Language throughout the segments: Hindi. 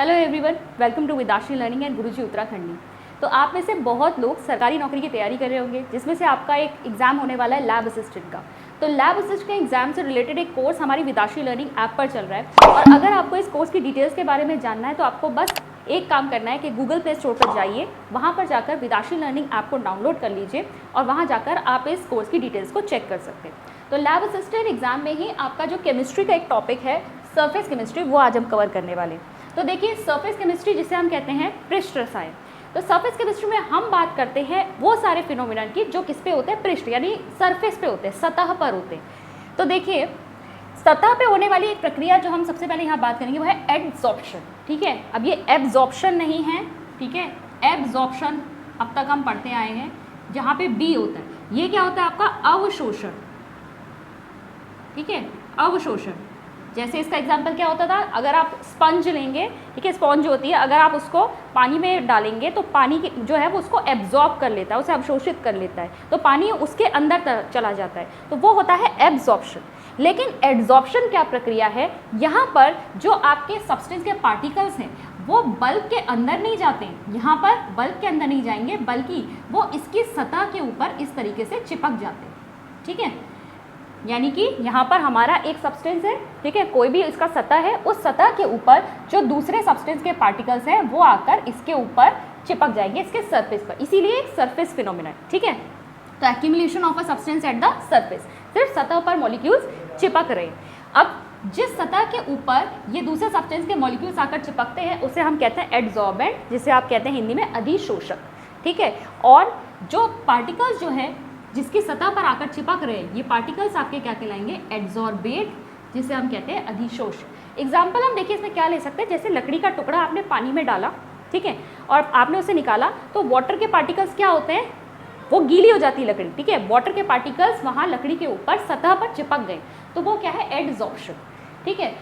Hello everyone, welcome to Vidashri learning and Guruji Uttarakhandi. तो आप में से बहुत लोग सरकारी नौकरी की तैयारी कर रहे होंगे, जिसमें से आपका एक एग्ज़ाम होने वाला है लैब असिस्टेंट का। तो लैब असिस्टेंट के एग्जाम से रिलेटेड एक कोर्स हमारी विदाश्री लर्निंग ऐप पर चल रहा है, और अगर आपको इस कोर्स की डिटेल्स के बारे में जानना है तो आपको बस एक काम करना है कि गूगल प्ले स्टोर पर जाइए, वहाँ पर जाकर विदाश्री लर्निंग ऐप को डाउनलोड कर लीजिए और वहाँ जाकर आप इस कोर्स की डिटेल्स को चेक कर सकते हैं। तो लैब असिस्टेंट एग्जाम में ही आपका जो केमिस्ट्री का एक टॉपिक है सरफेस केमिस्ट्री, वो आज हम कवर करने वाले हैं। तो देखिए, सरफेस केमिस्ट्री जिसे हम कहते हैं पृष्ठ रसायन, तो सरफेस केमिस्ट्री में हम बात करते हैं वो सारे फिनोमिनन की जो किस पे होते हैं, पृष्ठ यानी सरफेस पे होते हैं, सतह पर होते हैं। तो देखिए, सतह पे होने वाली एक प्रक्रिया जो हम सबसे पहले यहाँ बात करेंगे वो है एडजॉर्प्शन। ठीक है, अब ये एब्जॉर्प्शन नहीं है, ठीक है, एब्जॉर्प्शन अब तक हम पढ़ते आए हैं, जहाँ पे बी होता है, ये क्या होता है आपका अवशोषण। ठीक है, अवशोषण। जैसे इसका एग्जाम्पल क्या होता था, अगर आप स्पंज लेंगे, ठीक है, स्पंज होती है, अगर आप उसको पानी में डालेंगे तो पानी जो है वो उसको एब्जॉर्ब कर लेता है, उसे अवशोषित कर लेता है, तो पानी उसके अंदर चला जाता है, तो वो होता है एब्जॉर्प्शन। लेकिन एडजॉर्प्शन क्या प्रक्रिया है, यहाँ पर जो आपके सब्सटेंस के पार्टिकल्स हैं वो बल्ब के अंदर नहीं जाते हैं, यहाँ पर बल्ब के अंदर नहीं जाएंगे, बल्कि वो इसकी सतह के ऊपर इस तरीके से चिपक जाते हैं। ठीक है, यानी कि यहाँ पर हमारा एक सब्सटेंस है, ठीक है, कोई भी इसका सतह है, उस सतह के ऊपर जो दूसरे सब्सटेंस के पार्टिकल्स हैं वो आकर इसके ऊपर चिपक जाएंगे, इसके सरफेस पर, इसीलिए एक सरफेस फिनोमिना। ठीक है, तो accumulation of a substance at the surface, सिर्फ सतह पर मॉलिक्यूल्स चिपक रहे हैं। अब जिस सतह के ऊपर ये दूसरे सब्सटेंस के मॉलिक्यूल्स आकर चिपकते हैं उसे हम कहते हैं एडजॉर्बेंट, जिसे आप कहते हैं हिंदी में अधिशोषक। ठीक है, और जो पार्टिकल्स जो है जिसकी सतह पर आकर चिपक रहे हैं, ये पार्टिकल्स आपके क्या कहलाएंगे, एड्सॉर्बेट, जिसे हम कहते हैं अधिशोष। एग्जाम्पल हम देखिए इसमें क्या ले सकते हैं, जैसे लकड़ी का टुकड़ा आपने पानी में डाला, ठीक है, और आपने उसे निकाला, तो वाटर के पार्टिकल्स क्या होते हैं, वो गीली हो जाती है लकड़ी। ठीक है, वाटर के पार्टिकल्स वहाँ लकड़ी के ऊपर सतह पर चिपक गए, तो वो क्या है, एडजॉर्प्शन। ठीक है,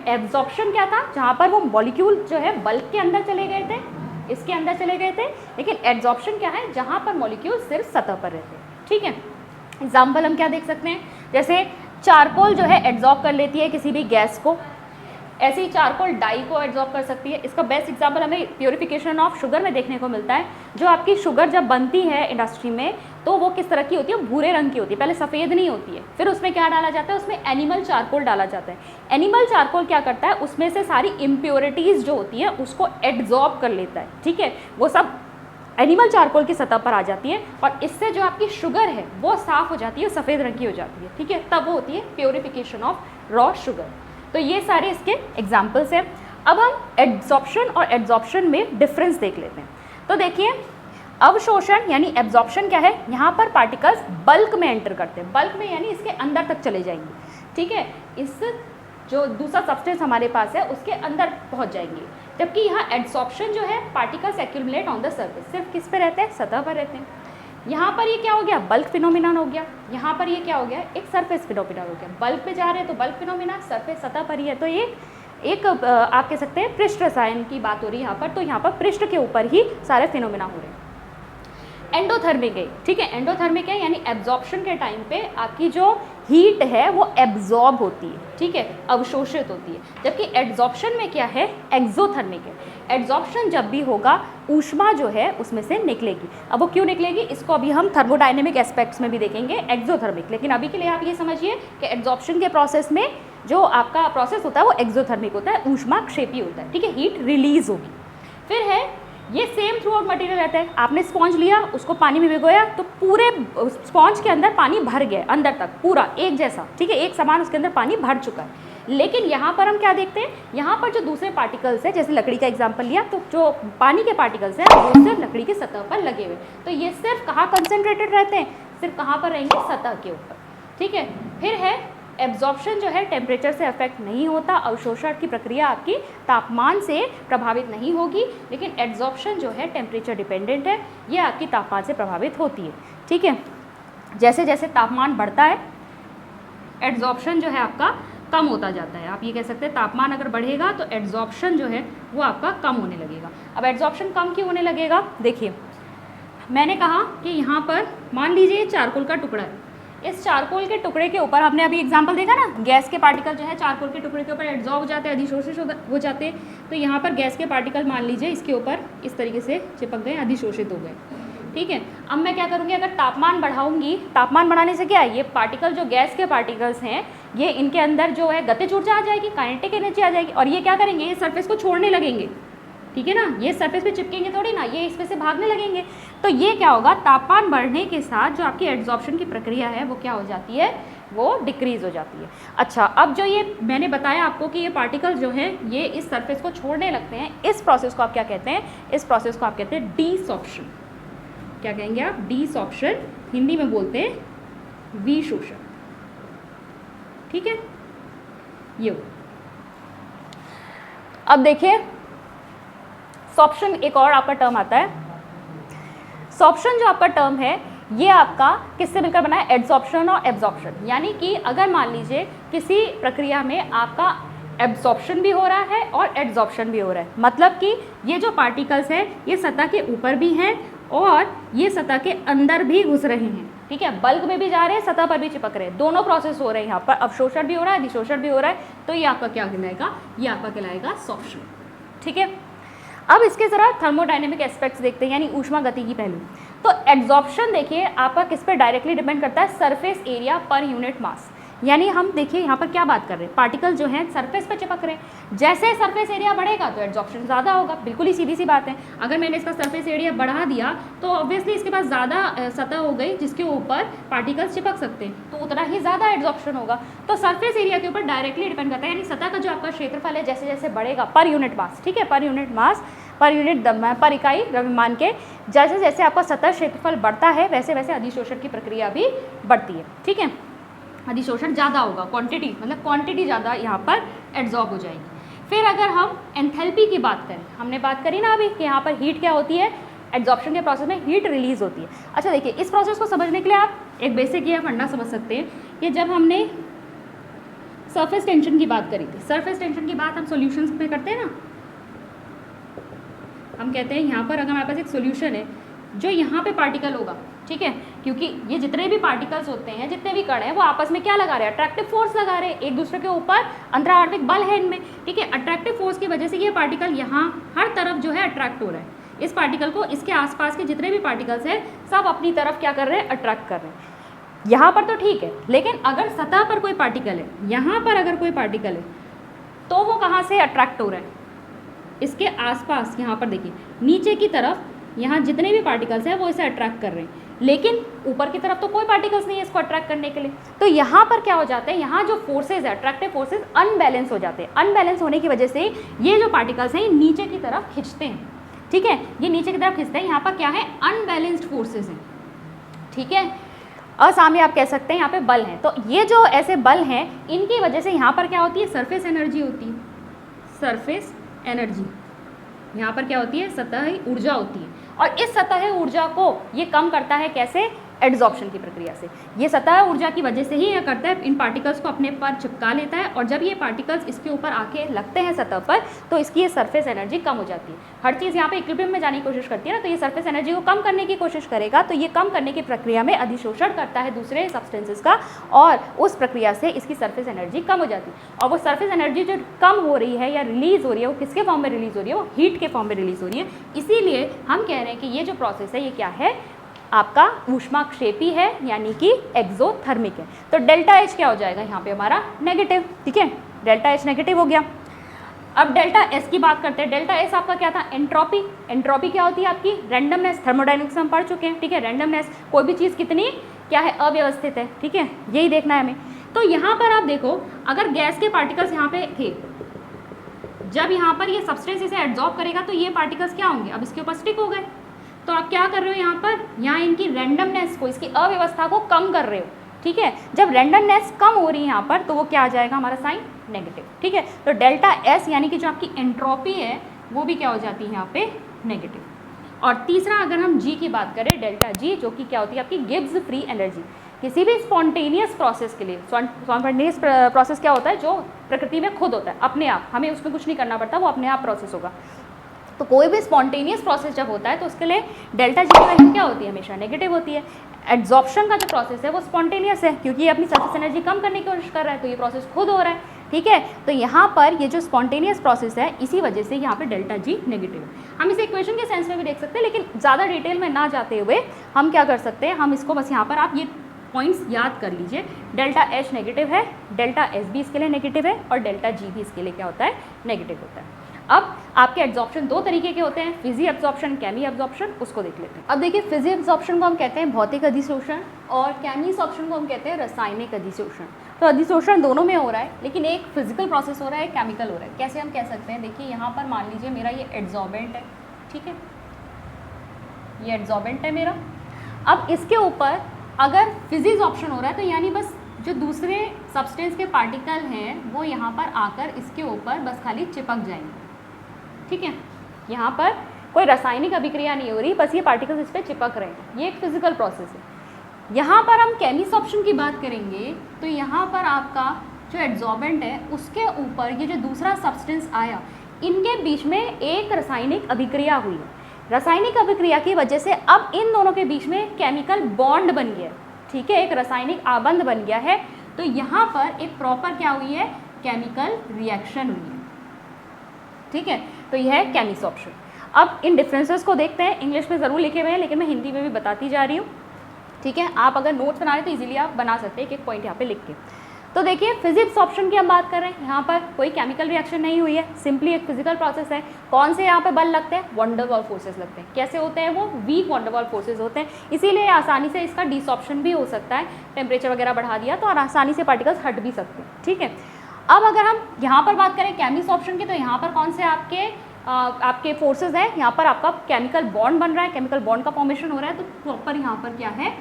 एब्जॉर्प्शन क्या था, जहाँ पर वो मॉलिक्यूल जो है बल्ब के अंदर चले गए थे, इसके अंदर चले गए थे। लेकिन एडजॉर्प्शन क्या है, जहाँ पर मॉलिक्यूल सिर्फ सतह पर रहते हैं। ठीक है, एग्जाम्पल हम क्या देख सकते हैं, जैसे चारकोल जो है एड्जॉर्ब कर लेती है किसी भी गैस को, ऐसे ही चारकोल डाई को एड्जॉर्ब कर सकती है। इसका बेस्ट एग्जाम्पल हमें प्योरिफिकेशन ऑफ शुगर में देखने को मिलता है। जो आपकी शुगर जब बनती है इंडस्ट्री में, तो वो किस तरह की होती है, भूरे रंग की होती है, पहले सफ़ेद नहीं होती है, फिर उसमें क्या डाला जाता है, उसमें एनिमल चारकोल डाला जाता है। एनिमल चारकोल क्या करता है, उसमें से सारी इम्प्योरिटीज़ जो होती है उसको एड्जॉर्ब कर लेता है। ठीक है, वो सब एनिमल चारकोल की सतह पर आ जाती है, और इससे जो आपकी शुगर है वो साफ़ हो जाती है, सफ़ेद रंग की हो जाती है। ठीक है, तब वो होती है प्योरिफिकेशन ऑफ रॉ शुगर। तो ये सारे इसके एग्जाम्पल्स हैं। अब हम एड्जॉर्प्शन और एड्जॉर्प्शन में डिफरेंस देख लेते हैं। तो देखिए, अवशोषण यानी एब्जॉर्प्शन क्या है, यहाँ पर पार्टिकल्स बल्क में एंटर करते हैं, बल्क में यानी इसके अंदर तक चले जाएंगे। ठीक है, इस जो दूसरा सब्सटेंस हमारे पास है उसके अंदर पहुंच जाएंगे। जबकि यहाँ एड्सॉर्प्शन जो है, particles accumulate on the surface, सिर्फ किस पे रहते हैं, सतह पर रहते हैं। यहाँ पर ये क्या हो गया, बल्क फिनोमिनन हो गया, यहाँ पर ये क्या हो गया, एक सरफेस फिनोमिनन हो गया। बल्क पे जा रहे हैं तो बल्क फिनोमिनन, सरफेस सतह पर ही है, तो ये एक आप कह सकते हैं पृष्ठ रसायन की बात हो रही है यहाँ पर। तो यहाँ पर पृष्ठ के ऊपर ही सारे फिनोमिना हो रहे हैं। एंडोथर्मिक है, ठीक है, एंडोथर्मिक है यानी एब्जॉर्प्शन के टाइम पे आपकी जो हीट है वो एब्जॉर्ब होती है, ठीक है, अवशोषित होती है। जबकि एड्जॉर्प्शन में क्या है, एक्सोथर्मिक है। एड्जॉर्प्शन जब भी होगा ऊष्मा जो है उसमें से निकलेगी। अब वो क्यों निकलेगी, इसको अभी हम थर्मोडायनेमिक एस्पेक्ट्स में भी देखेंगे, एक्सोथर्मिक। लेकिन अभी के लिए आप ये समझिए कि एड्जॉर्प्शन के प्रोसेस में जो आपका प्रोसेस होता है वो एक्सोथर्मिक होता है, ऊष्मा क्षेपी होता है। ठीक है, हीट रिलीज होगी। फिर है ये सेम थ्रू आउट मटीरियल रहता है। आपने स्पॉन्ज लिया, उसको पानी में भिगोया, तो पूरे स्पॉन्ज के अंदर पानी भर गया, अंदर तक पूरा एक जैसा, ठीक है, एक समान उसके अंदर पानी भर चुका है। लेकिन यहाँ पर हम क्या देखते हैं, यहाँ पर जो दूसरे पार्टिकल्स हैं, जैसे लकड़ी का एग्जांपल लिया, तो जो पानी के पार्टिकल्स हैं वो सिर्फ लकड़ी की सतह पर लगे हुए, तो ये सिर्फ कहाँ कंसनट्रेटेड रहते हैं, सिर्फ कहाँ पर रहेंगे, सतह के ऊपर। ठीक है, फिर है एब्जॉर्प्शन जो है टेम्परेचर से अफेक्ट नहीं होता, अवशोषण की प्रक्रिया आपकी तापमान से प्रभावित नहीं होगी। लेकिन एड्जॉर्प्शन जो है टेम्परेचर डिपेंडेंट है, ये आपकी तापमान से प्रभावित होती है। ठीक है, जैसे जैसे तापमान बढ़ता है एड्जॉर्प्शन जो है आपका कम होता जाता है। आप ये कह सकते हैं तापमान अगर बढ़ेगा तो एड्जॉर्प्शन जो है वो आपका कम होने लगेगा। अब एड्जॉर्प्शन कम क्यों होने लगेगा, देखिए मैंने कहा कि यहाँ पर मान लीजिए चारकोल का टुकड़ा है, इस चारकोल के टुकड़े के ऊपर हमने अभी एग्जांपल देखा ना, गैस के पार्टिकल जो है चारकोल के टुकड़े के ऊपर एड्जॉर्ब हो जाते हैं, अधिशोषित हो जाते हैं। तो यहाँ पर गैस के पार्टिकल मान लीजिए इसके ऊपर इस तरीके से चिपक गए, अधिशोषित हो गए, ठीक है। अब मैं क्या करूँगी, अगर तापमान बढ़ाऊंगी, तापमान बढ़ाने से क्या है, ये पार्टिकल जो गैस के पार्टिकल्स हैं ये इनके अंदर जो है गतिज ऊर्जा आ जाएगी, काइनेटिक एनर्जी आ जाएगी, और ये क्या करेंगे, ये सरफेस को छोड़ने लगेंगे, ठीक है ना, ये सरफेस पे चिपकेंगे थोड़ी ना, ये इसमें से भागने लगेंगे। तो ये क्या होगा, तापमान बढ़ने के साथ जो आपकी एड्जॉर्प्शन की प्रक्रिया है वो क्या हो जाती है, वो डिक्रीज हो जाती है। अच्छा, अब जो ये मैंने बताया आपको कि ये पार्टिकल जो हैं ये इस सरफेस को छोड़ने लगते हैं, इस प्रोसेस को आप क्या कहते हैं, इस प्रोसेस को आप कहते हैं डीसॉर्प्शन। क्या कहेंगे आप, डीसॉर्प्शन, हिंदी में बोलते हैं विशोषण, ठीक है। ये अब देखिए सॉर्प्शन एक और आपका टर्म आता है। सॉर्प्शन जो आपका टर्म है ये आपका किससे मिलकर बना है, एड्सॉर्प्शन और एब्जॉर्प्शन। यानी कि अगर मान लीजिए किसी प्रक्रिया में आपका एब्जॉर्प्शन भी हो रहा है और एड्सॉर्प्शन भी हो रहा है, मतलब कि ये जो पार्टिकल्स हैं ये सतह के ऊपर भी हैं और ये सतह के अंदर भी घुस रहे हैं, ठीक है, बल्क में भी जा रहे हैं, सतह पर भी चिपक रहे हैं, दोनों प्रोसेस हो रहे हैं यहाँ पर, अवशोषण भी हो रहा है, अधिशोषण भी हो रहा है। तो ये आपका क्या कहलाएगा, ये आपका कहलाएगा सॉर्प्शन, ठीक है। अब इसके ज़रा थर्मोडायनेमिक एस्पेक्ट्स देखते हैं, यानी ऊष्मा गति की पहलू। तो एड्जॉर्प्शन देखिए आपका किस पर डायरेक्टली डिपेंड करता है, surface area per unit mass. यानी हम देखिए यहाँ पर क्या बात कर रहे हैं, पार्टिकल जो हैं सरफेस पर चिपक रहे हैं, जैसे सरफेस एरिया बढ़ेगा तो एड्जॉर्प्शन ज़्यादा होगा, बिल्कुल ही सीधी सी बात है। अगर मैंने इसका सरफेस एरिया बढ़ा दिया तो ऑब्वियसली इसके पास ज़्यादा सतह हो गई जिसके ऊपर पार्टिकल्स चिपक सकते हैं, तो उतना ही ज़्यादा एड्जॉर्प्शन होगा। तो सरफेस एरिया के ऊपर डायरेक्टली डिपेंड करता है, यानी सतह का जो आपका क्षेत्रफल है जैसे जैसे बढ़ेगा पर यूनिट मास, ठीक है, per unit mass, per unit पर इकाई द्रव्यमान के जैसे जैसे आपका सतह क्षेत्रफल बढ़ता है वैसे वैसे अधिशोषण की प्रक्रिया भी बढ़ती है, ठीक है। अधिशोषण ज़्यादा होगा, क्वांटिटी मतलब क्वांटिटी ज़्यादा यहाँ पर एड्जॉर्ब हो जाएगी। फिर अगर हम एंथैल्पी की बात करें, हमने बात करी ना अभी कि यहाँ पर हीट क्या होती है, एड्जॉर्प्शन के प्रोसेस में हीट रिलीज होती है। अच्छा देखिए, इस प्रोसेस को समझने के लिए आप एक बेसिक ये फंडा समझ सकते हैं कि जब हमने सरफेस टेंशन की बात करी थी, सरफेस टेंशन की बात हम सॉल्यूशंस में करते हैं ना, हम कहते हैं यहाँ पर अगर हमारे पास एक सॉल्यूशन है, जो यहाँ पे पार्टिकल होगा, ठीक है, क्योंकि ये जितने भी पार्टिकल्स होते हैं, जितने भी कण हैं, वो आपस में क्या लगा रहे हैं, अट्रैक्टिव फोर्स लगा रहे हैं, एक दूसरे के ऊपर अंतराणविक बल है इनमें, ठीक है। अट्रैक्टिव फोर्स की वजह से ये पार्टिकल यहाँ हर तरफ जो है अट्रैक्ट हो रहा है, इस पार्टिकल को इसके आसपास के जितने भी पार्टिकल्स हैं सब अपनी तरफ क्या कर रहे हैं, अट्रैक्ट कर रहे हैं। यहाँ पर तो ठीक है, लेकिन अगर सतह पर कोई पार्टिकल है, यहाँ पर अगर कोई पार्टिकल है तो वो कहाँ से अट्रैक्ट हो रहा है, इसके आसपास। यहाँ पर देखिए नीचे की तरफ यहाँ जितने भी पार्टिकल्स हैं वो इसे अट्रैक्ट कर रहे हैं, लेकिन ऊपर की तरफ तो कोई पार्टिकल्स नहीं है इसको अट्रैक्ट करने के लिए। तो यहाँ पर क्या हो जाता है, यहाँ जो फोर्सेज है, अट्रैक्टिव फोर्सेज अनबैलेंस हो जाते हैं। अनबैलेंस होने की वजह से ये जो पार्टिकल्स हैं ये नीचे की तरफ खिंचते हैं, ठीक है, ये नीचे की तरफ खिंचते हैं। यहाँ पर क्या है, अनबैलेंस्ड फोर्सेज हैं, ठीक है, असाम्य आप कह सकते हैं, यहाँ पे बल हैं। तो ये जो ऐसे बल हैं इनकी वजह से यहाँ पर क्या होती है, सरफेस एनर्जी होती है, सरफेस एनर्जी यहाँ पर क्या होती है, सतही ऊर्जा होती है। और इस सतह ऊर्जा को ये कम करता है कैसे, एड्जॉर्प्शन की प्रक्रिया से। ये सतह ऊर्जा की वजह से ही यह करता है, इन पार्टिकल्स को अपने पर चिपका लेता है, और जब ये पार्टिकल्स इसके ऊपर आके लगते हैं सतह पर तो इसकी ये सरफेस एनर्जी कम हो जाती है। हर चीज़ यहाँ पे इक्विलिब्रियम में जाने की कोशिश करती है ना, तो ये सरफेस एनर्जी को कम करने की कोशिश करेगा, तो ये कम करने की प्रक्रिया में अधिशोषण करता है दूसरे सब्सटेंसेस का, और उस प्रक्रिया से इसकी सरफेस एनर्जी कम हो जाती है। और वो सरफेस एनर्जी जो कम हो रही है या रिलीज़ हो रही है, वो किसके फॉर्म में रिलीज़ हो रही है, वो हीट के फॉर्म में रिलीज़ हो रही है। इसीलिए हम कह रहे हैं कि ये जो प्रोसेस है ये क्या है, आपका ऊष्माक्षेपी है, यानी कि एक्सोथर्मिक है। तो डेल्टा एच क्या हो जाएगा यहाँ पे हमारा, नेगेटिव, ठीक है, डेल्टा एच नेगेटिव हो गया। अब डेल्टा एस की बात करते हैं। डेल्टा एस आपका क्या था, एंट्रोपी। एंट्रोपी क्या होती है आपकी, रैंडमनेस। थर्मोडायनेमिक्स में हम पढ़ चुके हैं, ठीक है, रैंडमनेस, कोई भी चीज़ कितनी क्या है, अव्यवस्थित है, ठीक है, यही देखना है हमें। तो यहाँ पर आप देखो, अगर गैस के पार्टिकल्स यहाँ पे थे, जब यहाँ पर ये सब्सटेंस इसे एब्जॉर्ब करेगा तो ये पार्टिकल्स क्या होंगे, अब इसके ऊपर स्टिक हो गए। तो आप क्या कर रहे हो यहाँ पर, यहाँ इनकी रैंडमनेस को, इसकी अव्यवस्था को कम कर रहे हो, ठीक है। जब रैंडमनेस कम हो रही है यहाँ पर तो वो क्या आ जाएगा हमारा साइन, नेगेटिव, ठीक है। तो डेल्टा एस यानी कि जो आपकी एंट्रोपी है वो भी क्या हो जाती है यहाँ पे, नेगेटिव। और तीसरा अगर हम जी की बात करें, डेल्टा जी, जो कि क्या होती है आपकी गिब्स फ्री एनर्जी। किसी भी स्पॉन्टेनियस प्रोसेस के लिए, स्पॉन्टेनियस प्रोसेस क्या होता है, जो प्रकृति में खुद होता है अपने आप, हमें उसमें कुछ नहीं करना पड़ता, वो अपने आप प्रोसेस होगा। तो कोई भी स्पॉन्टेनियस प्रोसेस जब होता है तो उसके लिए डेल्टा जी की वैल्यू क्या होती है, हमेशा नेगेटिव होती है। एड्जॉर्प्शन का जो प्रोसेस है वो स्पॉन्टेनियस है, क्योंकि ये अपनी सरफेस एनर्जी कम करने की कोशिश कर रहा है, तो ये प्रोसेस खुद हो रहा है। ठीक है, तो यहाँ पर ये जो स्पॉन्टेनियस प्रोसेस है, इसी वजह से यहाँ पे डेल्टा जी नेगेटिव है। हम इसे इक्वेशन के सेंस में भी देख सकते हैं, लेकिन ज़्यादा डिटेल में ना जाते हुए हम क्या कर सकते हैं, हम इसको बस यहाँ पर आप ये पॉइंट्स याद कर लीजिए। डेल्टा एच नेगेटिव है, डेल्टा एस भी इसके लिए नेगेटिव है, और डेल्टा जी भी इसके लिए क्या होता है, नेगेटिव होता है। अब आपके एब्जॉर्प्शन दो तरीके के होते हैं, फिजी एब्जॉर्प्शन, केमी एब्जॉर्प्शन, उसको देख लेते हैं। अब देखिए, फिजी एब्जॉर्प्शन को हम कहते हैं भौतिक अधिशोषण, और केमी एब्जॉर्प्शन को हम कहते हैं रासायनिक अधिशोषण। तो अधिशोषण दोनों में हो रहा है, लेकिन एक फिजिकल प्रोसेस हो रहा है, केमिकल हो रहा है। कैसे हम कह सकते हैं, देखिए यहाँ पर मान लीजिए मेरा ये एड्जॉर्बेंट है, ठीक है, ये एड्जॉर्बेंट है मेरा। अब इसके ऊपर अगर फिजिक्स ऑप्शन हो रहा है, तो यानी बस जो दूसरे सब्सटेंस के पार्टिकल हैं वो यहाँ पर आकर इसके ऊपर बस खाली चिपक जाएंगे। ठीक है, यहाँ पर कोई रासायनिक अभिक्रिया नहीं हो रही, बस ये पार्टिकल्स इस पर चिपक रहे हैं, ये एक फिजिकल प्रोसेस है। यहाँ पर हम केमिस ऑप्शन की बात करेंगे, तो यहाँ पर आपका जो एड्जॉर्बेंट है उसके ऊपर ये जो दूसरा सब्सटेंस आया, इनके बीच में एक रासायनिक अभिक्रिया हुई है। रासायनिक अभिक्रिया की वजह से अब इन दोनों के बीच में केमिकल बॉन्ड बन गया है। ठीक है, एक रासायनिक आबंध बन गया है। तो यहाँ पर एक प्रॉपर क्या हुई है, केमिकल रिएक्शन हुई है। ठीक है, तो यह है केमिस ऑप्शन। अब इन डिफरेंसेस को देखते हैं, इंग्लिश में ज़रूर लिखे हुए हैं, लेकिन मैं हिंदी में भी बताती जा रही हूँ। ठीक है, आप अगर नोट्स बना रहे तो इजीली आप बना सकते हैं, एक एक पॉइंट यहाँ पे लिख के। तो देखिए, फिजिक्स ऑप्शन की हम बात कर रहे हैं, यहाँ पर कोई केमिकल रिएक्शन नहीं हुई है, सिंपली एक फिजिकल प्रोसेस है। कौन से यहाँ पे बल लगते हैं, वंडरवॉल फोर्सेस लगते हैं। कैसे होते हैं वो, वीक वंडरवॉल फोर्सेस होते हैं, इसीलिए आसानी से इसका डिसऑप्शन भी हो सकता है। टेम्परेचर वगैरह बढ़ा दिया तो आसानी से पार्टिकल्स हट भी सकते हैं। ठीक है, अब अगर हम यहाँ पर बात करें केमिस ऑप्शन की, तो यहाँ पर कौन से आपके फोर्सेस हैं, यहाँ पर आपका केमिकल बॉन्ड बन रहा है, केमिकल बॉन्ड का फॉर्मेशन हो रहा है। तो प्रॉपर यहाँ पर क्या है,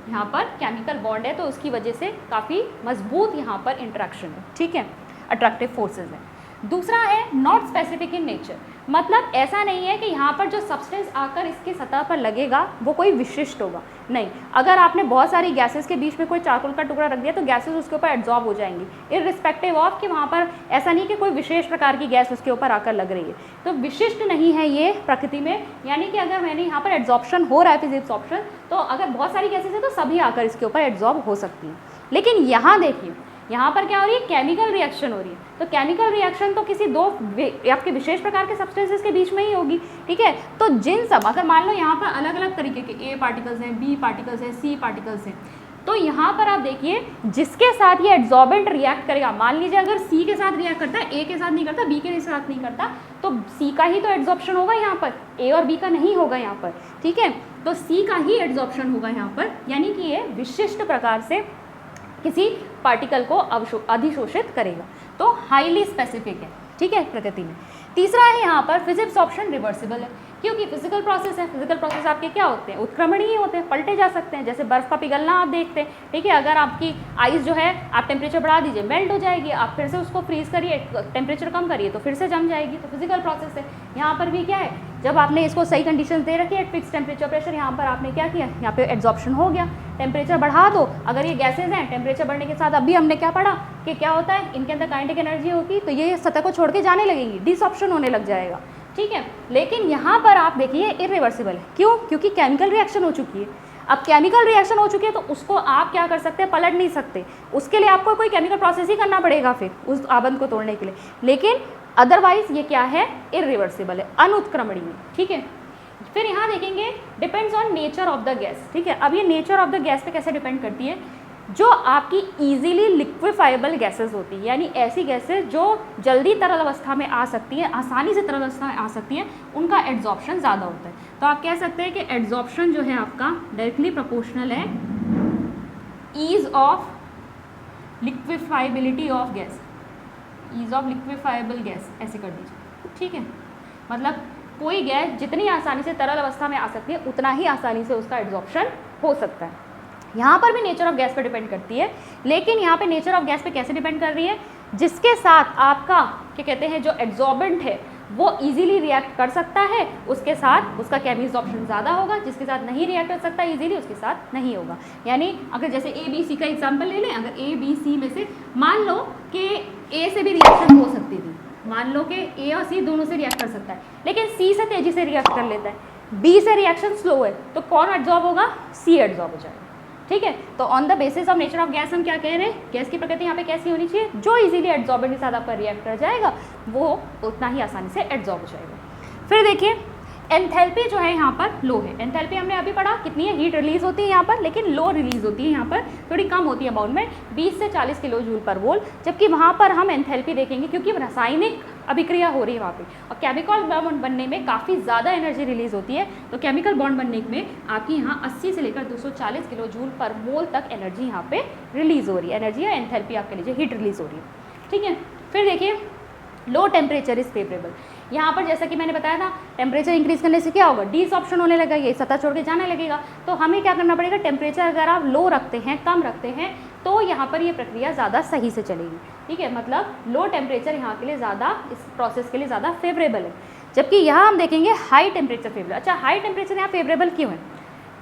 यहाँ पर केमिकल बॉन्ड है, तो उसकी वजह से काफ़ी मजबूत यहाँ पर इंटरेक्शन है। ठीक है, अट्रैक्टिव फोर्सेस है। दूसरा है नॉट स्पेसिफिक इन नेचर, मतलब ऐसा नहीं है कि यहाँ पर जो सब्सटेंस आकर इसकी सतह पर लगेगा वो कोई विशिष्ट होगा, नहीं। अगर आपने बहुत सारी गैसेस के बीच में कोई चारकोल का टुकड़ा रख दिया तो गैसेस उसके ऊपर एब्जॉर्ब हो जाएंगी, इररिस्पेक्टिव ऑफ कि वहाँ पर ऐसा नहीं कि कोई विशेष प्रकार की गैस उसके ऊपर आकर लग रही है। तो विशिष्ट नहीं है ये प्रकृति में, यानी कि अगर मैंने यहाँ पर एब्जॉर्प्शन हो रहा है फिजिक्स ऑप्शन, तो अगर बहुत सारी गैसेस है तो सभी आकर इसके ऊपर एब्जॉर्ब हो सकती हैं। लेकिन यहाँ देखिए, यहाँ पर क्या हो रही है, केमिकल रिएक्शन हो रही है। तो केमिकल रिएक्शन तो किसी दो आपके विशेष प्रकार के सब्सटेंसेस के बीच में ही होगी। ठीक है, तो जिन सब, अगर मान लो यहाँ पर अलग अलग तरीके के ए पार्टिकल्स हैं, बी पार्टिकल्स हैं, सी पार्टिकल्स हैं, तो यहाँ पर आप देखिए जिसके साथ ये एड्जॉर्बेंट रिएक्ट करेगा, मान लीजिए अगर सी के साथ रिएक्ट करता है, ए के साथ नहीं करता, बी के साथ नहीं करता, तो सी का ही तो एड्जॉर्प्शन होगा यहाँ पर, ए और बी का नहीं होगा यहाँ पर। ठीक है, तो सी का ही एड्जॉर्प्शन होगा यहाँ पर, यानी कि ये विशिष्ट प्रकार से किसी पार्टिकल को अधिशोषित करेगा, तो हाईली स्पेसिफिक है। ठीक है, प्रकृति में। तीसरा है यहाँ पर फिजिक्स ऑप्शन रिवर्सिबल है, क्योंकि फिजिकल प्रोसेस है। फिजिकल प्रोसेस आपके क्या होते हैं, उत्क्रमणीय होते हैं, पलटे जा सकते हैं। जैसे बर्फ़ का पिघलना आप देखते हैं, ठीक है, अगर आपकी आइस जो है आप टेम्परेचर बढ़ा दीजिए, मेल्ट हो जाएगी, आप फिर से उसको फ्रीज करिए, टेम्परेचर कम करिए तो फिर से जम जाएगी। तो फिजिकल प्रोसेस है। यहाँ पर भी क्या है, जब आपने इसको सही कंडीशन दे रखी है, फिक्स टेम्परेचर प्रेशर, यहाँ पर आपने क्या किया, यहाँ पे एब्जॉर्प्शन हो गया, टेम्परेचर बढ़ा दो। अगर ये गैसेज हैं, टेम्परेचर बढ़ने के साथ अभी हमने क्या पढ़ा कि क्या होता है, इनके अंदर काइनेटिक एनर्जी होगी, तो ये सतह को छोड़ के जाने लगेंगी, डिसऑप्शन होने लग जाएगा। ठीक है, लेकिन यहाँ पर आप देखिए इरिवर्सिबल है। क्यों, क्योंकि केमिकल रिएक्शन हो चुकी है। अब केमिकल रिएक्शन हो चुकी है तो उसको आप क्या कर सकते हैं, पलट नहीं सकते, उसके लिए आपको कोई केमिकल प्रोसेस ही करना पड़ेगा फिर उस आबंध को तोड़ने के लिए। लेकिन अदरवाइज ये क्या है, इरिवर्सिबल है, अनुत्क्रमणीय। ठीक है, फिर यहाँ देखेंगे depends on nature of the gas. ठीक है, अब ये नेचर ऑफ द गैस पे कैसे डिपेंड करती है, जो आपकी इजीली लिक्विफाइबल गैसेस होती है, यानी ऐसी गैसेस जो जल्दी तरल अवस्था में आ सकती है, आसानी से तरल अवस्था में आ सकती है, उनका एड्जॉर्प्शन ज़्यादा होता है। तो आप कह सकते हैं कि एड्जॉर्प्शन जो है आपका डायरेक्टली प्रोपोर्शनल है ease of liquefiability of gas, ease of liquefiable gas, ऐसे कर दीजिए। ठीक है, मतलब कोई गैस जितनी आसानी से तरल अवस्था में आ सकती है उतना ही आसानी से उसका एड्जॉर्प्शन हो सकता है। यहाँ पर भी नेचर ऑफ गैस पे डिपेंड करती है, लेकिन यहाँ पे नेचर ऑफ गैस पे कैसे डिपेंड कर रही है, जिसके साथ आपका क्या कहते हैं जो एड्जॉर्बेंट है वो इजीली रिएक्ट कर सकता है, उसके साथ उसका केमिकल ऑप्शन ज़्यादा होगा, जिसके साथ नहीं रिएक्ट कर सकता इजीली उसके साथ नहीं होगा। यानी अगर जैसे ए बी सी का एग्जाम्पल ले लें, अगर ए बी सी में से मान लो कि ए से भी रिएक्शन हो सकती थी, मान लो कि ए और सी दोनों से रिएक्ट कर सकता है, लेकिन सी से तेज़ी से रिएक्ट कर लेता है, बी से रिएक्शन स्लो है, तो कौन एड्जॉर्ब होगा, सी एड्जॉर्ब हो जाएगा। ठीक है। तो on the basis of nature of gas हम क्या कह रहे हैं, गैस की प्रकृति यहाँ पे कैसी होनी चाहिए, जो इजीली एड्जॉर्बेंट के साथ आपका रिएक्ट कर जाएगा वो उतना ही आसानी से एड्जॉर्ब हो जाएगा। फिर देखिए एंथैल्पी जो है यहाँ पर लो है। एंथैल्पी हमने अभी पढ़ा कितनी है, हीट रिलीज होती है यहाँ पर, लेकिन लो रिलीज होती है यहाँ पर, थोड़ी कम होती है अमाउंट में, 20 से 40 किलो जूल पर वोल, जबकि वहाँ पर हम एंथैल्पी देखेंगे क्योंकि रासायनिक अभिक्रिया हो रही है वहाँ पे और केमिकल बॉन्ड बनने में काफ़ी ज़्यादा एनर्जी रिलीज होती है। तो केमिकल बॉन्ड बनने में आपकी यहाँ 80 से लेकर 240 किलो जूल पर मोल तक एनर्जी यहाँ पे रिलीज हो रही है, एनर्जी या एंथैल्पी आपके लीजिए हीट रिलीज हो रही है। ठीक है, फिर देखिए लो टेम्परेचर इज फेवरेबल। यहाँ पर जैसा कि मैंने बताया था टेम्परेचर इंक्रीज करने से क्या होगा, डीसॉर्प्शन होने लगा, ये सतह छोड़ के जाने लगेगा। तो हमें क्या करना पड़ेगा, टेम्परेचर अगर आप लो रखते हैं, कम रखते हैं, तो यहाँ पर ये प्रक्रिया ज़्यादा सही से चलेगी। ठीक है, मतलब लो टेम्परेचर यहाँ के लिए ज़्यादा, इस प्रोसेस के लिए ज़्यादा फेवरेबल है, जबकि यहाँ हम देखेंगे हाई टेम्परेचर फेवरेबल। अच्छा, हाई टेम्परेचर यहाँ फेवरेबल क्यों है,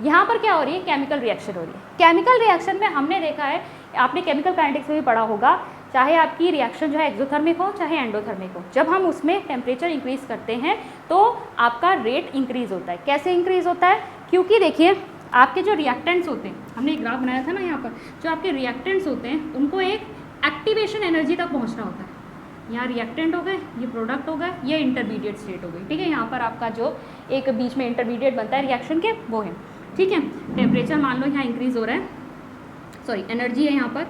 यहाँ पर क्या हो रही है, केमिकल रिएक्शन हो रही है। केमिकल रिएक्शन में हमने देखा है, आपने केमिकल काइनेटिक्स में भी पढ़ा होगा, चाहे आपकी रिएक्शन जो है एक्सोथर्मिक हो चाहे एंडोथर्मिक हो, जब हम उसमें टेम्परेचर इंक्रीज करते हैं तो आपका रेट इंक्रीज होता है। कैसे इंक्रीज होता है, क्योंकि देखिए आपके जो रिएक्टेंट्स होते हैं, हमने एक ग्राफ बनाया था ना यहाँ पर, जो आपके रिएक्टेंट्स होते हैं उनको एक एक्टिवेशन एनर्जी तक पहुँचना होता है। यहाँ रिएक्टेंट हो गए, ये प्रोडक्ट हो गए, ये इंटरमीडिएट स्टेट हो गई। ठीक है, यहाँ पर आपका जो एक बीच में इंटरमीडिएट बनता है रिएक्शन के, वो है। ठीक है, टेम्परेचर मान लो यहाँ इंक्रीज हो रहा है, सॉरी एनर्जी है यहाँ पर,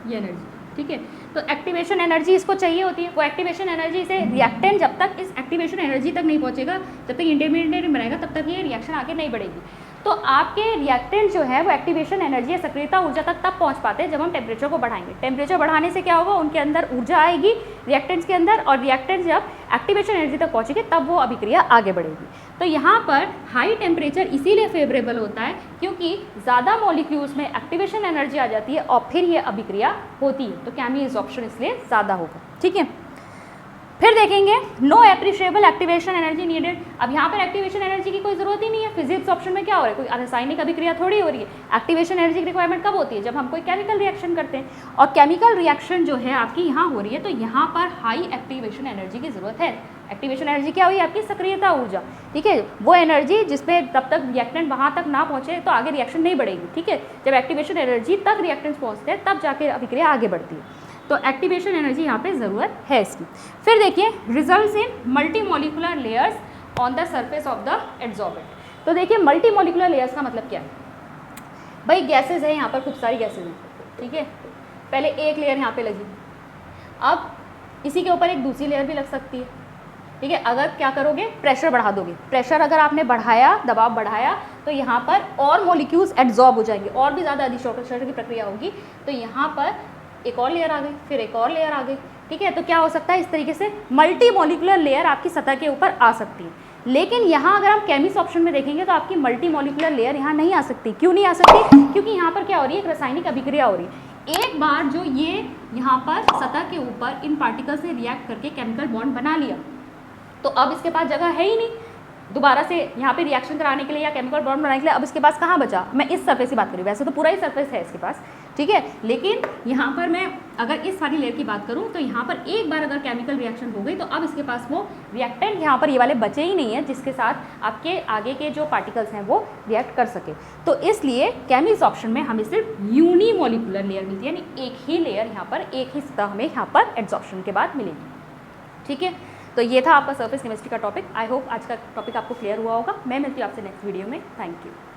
ये एनर्जी। ठीक है, तो एक्टिवेशन एनर्जी इसको चाहिए होती है, वो एक्टिवेशन एनर्जी से रिएक्टेंट जब तक इस एक्टिवेशन एनर्जी तक नहीं पहुंचेगा, जब तक इंटरमीडिएट बनाएगा, तब तक ये रिएक्शन आगे नहीं बढ़ेगी। तो आपके रिएक्टेंट जो है वो एक्टिवेशन एनर्जी या सक्रियता ऊर्जा तक तब पहुंच पाते हैं जब हम टेम्परेचर को बढ़ाएंगे। टेम्परेचर बढ़ाने से क्या होगा, उनके अंदर ऊर्जा आएगी रिएक्टेंट्स के अंदर, और रिएक्टेंट जब एक्टिवेशन एनर्जी तक पहुंचेगी तब वो अभिक्रिया आगे बढ़ेगी। तो यहाँ पर हाई टेम्परेचर इसीलिए फेवरेबल होता है क्योंकि ज़्यादा मॉलिक्यूल्स में एक्टिवेशन एनर्जी आ जाती है और फिर ये अभिक्रिया होती है, तो केमी एब्जॉर्प्शन इसलिए ज़्यादा होगा। ठीक है, फिर देखेंगे no appreciable activation energy needed. अब यहाँ पर एक्टिवेशन एनर्जी की कोई ज़रूरत ही नहीं है, फिजिक्स ऑप्शन में क्या हो रहा है, कोई रासायनिक अभिक्रिया थोड़ी हो रही है। एक्टिवेशन एनर्जी की रिक्वायरमेंट कब होती है, जब हम कोई केमिकल रिएक्शन करते हैं, और केमिकल रिएक्शन जो है आपकी यहाँ हो रही है, तो यहाँ पर हाई एक्टिवेशन एनर्जी की ज़रूरत है। एक्टिवेशन एनर्जी क्या हुई, आपकी सक्रियता ऊर्जा। ठीक है, वो एनर्जी जिसमें तब तक रिएक्टेंट वहाँ तक ना पहुँचे तो आगे रिएक्शन नहीं बढ़ेगी। ठीक है, जब एक्टिवेशन एनर्जी तक रिएक्टेंट्स पहुँचते हैं तब जाके अभिक्रिया आगे बढ़ती है, तो एक्टिवेशन एनर्जी यहाँ पे ज़रूरत है इसकी। फिर देखिए results in multi molecular layers on the surface of the adsorbent. तो देखिए मल्टी मॉलिक्यूलर लेयर्स का मतलब क्या है, भाई गैसेज है यहाँ पर, खूब सारी गैसेज हैं। ठीक है, पहले एक लेयर यहाँ पे लगी, अब इसी के ऊपर एक दूसरी लेयर भी लग सकती है। ठीक है, अगर क्या करोगे, प्रेशर बढ़ा दोगे, प्रेशर अगर आपने बढ़ाया, दबाव बढ़ाया, तो यहाँ पर और मॉलिक्यूल्स एड्सॉर्ब हो जाएंगे, और भी ज़्यादा अधिशोषण की प्रक्रिया होगी, तो यहाँ पर एक और लेयर आ गई, फिर एक और लेयर आ गई। ठीक है, तो क्या हो सकता है, इस तरीके से मल्टी मॉलिक्यूलर लेयर आपकी सतह के ऊपर आ सकती है। लेकिन यहाँ अगर हम केमिस्ट ऑप्शन में देखेंगे तो आपकी मल्टी मॉलिक्यूलर लेयर यहाँ नहीं आ सकती। क्यों नहीं आ सकती, क्योंकि यहाँ पर क्या हो रही है, एक रासायनिक अभिक्रिया हो रही है। एक बार जो ये यहाँ पर सतह के ऊपर इन पार्टिकल्स ने रिएक्ट करके केमिकल बॉन्ड बना लिया, तो अब इसके पास जगह है ही नहीं दोबारा से यहाँ पे रिएक्शन कराने के लिए या केमिकल बॉन्ड बनाने के लिए। अब इसके पास कहाँ बचा, मैं इस सरफेस की बात करूँ, वैसे तो पूरा ही सरफेस है इसके पास। ठीक है, लेकिन यहाँ पर मैं अगर इस वाली लेयर की बात करूँ तो यहाँ पर एक बार अगर केमिकल रिएक्शन हो गई तो अब इसके पास वो रिएक्टेंट यहाँ पर ये वाले बचे ही नहीं है जिसके साथ आपके आगे के जो पार्टिकल्स हैं वो रिएक्ट कर सके। तो इसलिए केमिस्ट ऑप्शन में हमें सिर्फ यूनिमोलिकुलर लेयर मिलती है, यानी एक ही लेयर यहाँ पर, एक ही सतह हमें यहाँ पर एड्सॉर्प्शन के बाद मिलेगी। ठीक है, तो ये था आपका सरफेस केमिस्ट्री का टॉपिक। आई होप आज का टॉपिक आपको क्लियर हुआ होगा। मैं मिलती हूँ आपसे नेक्स्ट वीडियो में। Thank you.